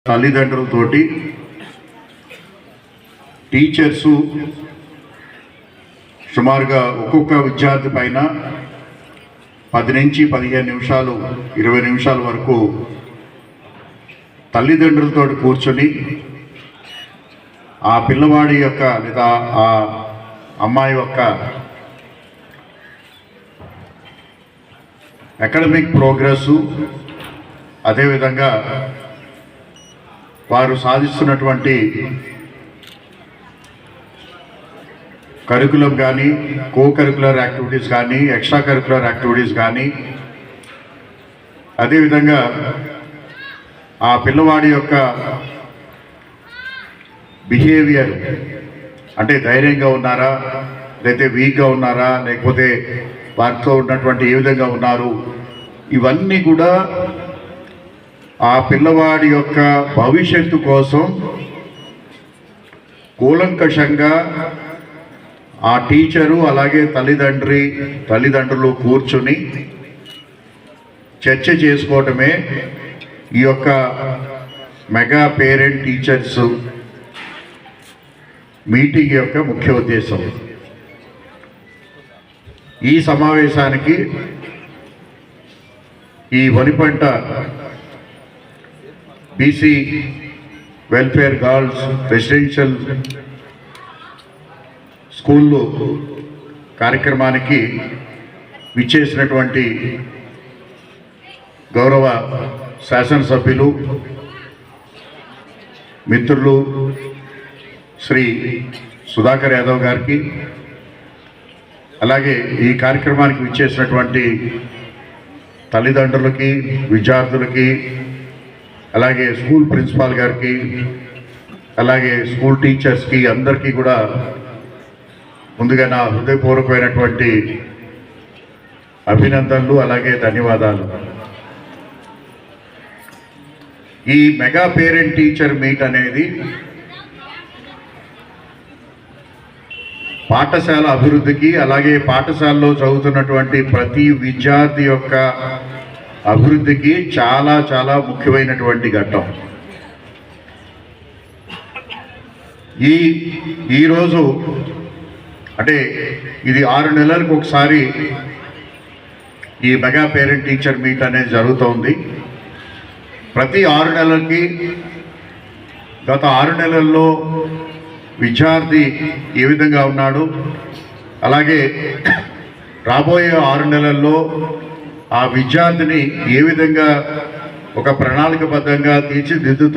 తల్లిదండ్రులతోటి teachers సుమారుగా ఒక్కొక్క విద్యార్థి పైన 10 నుంచి 15 నిమిషాలు 20 నిమిషాల వరకు తల్లిదండ్రులతో కూర్చొని ఆ పిల్లవాడి యొక్క లేదా ఆ అమ్మాయి యొక్క అకాడమిక్ ప్రోగ్రెస్, అదేవిధంగా వారు సాధిస్తున్నటువంటి కరికులం కానీ, కో కరికులర్ యాక్టివిటీస్ కానీ, ఎక్స్ట్రా కరికులర్ యాక్టివిటీస్ కానీ, అదేవిధంగా ఆ పిల్లవాడి యొక్క బిహేవియర్, అంటే ధైర్యంగా ఉన్నారా, లేకపోతే వీక్గా ఉన్నారా, లేకపోతే వారితో ఉన్నటువంటి ఏ విధంగా ఉన్నారు, ఇవన్నీ కూడా ఆ పిల్లవాడి యొక్క భవిష్యత్తు కోసం కూలంకషంగా ఆ టీచరు అలాగే తల్లిదండ్రులు కూర్చుని చర్చ చేసుకోవటమే ఈ యొక్క మెగా పేరెంట్ టీచర్స్ మీటింగ్ యొక్క ముఖ్య ఉద్దేశం. ఈ సమావేశానికి ఈ Vanipanta BC welfare girls residential స్కూల్లో కార్యక్రమానికి విచ్చేసినటువంటి గౌరవ శాసనసభ్యులు మిత్రులు శ్రీ సుధాకర్ యాదవ్ గారికి, అలాగే ఈ కార్యక్రమానికి విచ్చేసినటువంటి తల్లిదండ్రులకి, విద్యార్థులకి, అలాగే స్కూల్ ప్రిన్సిపాల్ గారికి, అలాగే స్కూల్ టీచర్స్కి అందరికీ కూడా ముందుగా నా హృదయపూర్వకమైనటువంటి అభినందనలు, అలాగే ధన్యవాదాలు. ఈ మెగా పేరెంట్ టీచర్ మీట్ అనేది పాఠశాల అభివృద్ధికి, అలాగే పాఠశాలలో చదువుతున్నటువంటి ప్రతి విద్యార్థి యొక్క అభివృద్ధికి చాలా చాలా ముఖ్యమైనటువంటి ఘట్టం. ఈరోజు అంటే ఇది 6 నెలలకు ఒకసారి ఈ మెగా పేరెంట్ టీచర్ మీట్ అనేది జరుగుతోంది. ప్రతి 6 నెలలకి గత 6 నెలల్లో విద్యార్థి ఏ విధంగా ఉన్నాడు, అలాగే రాబోయే 6 నెలల్లో ఆ విద్యార్థిని ఏ విధంగా ఒక ప్రణాళికబద్ధంగా తీర్చిదిద్దుతున్న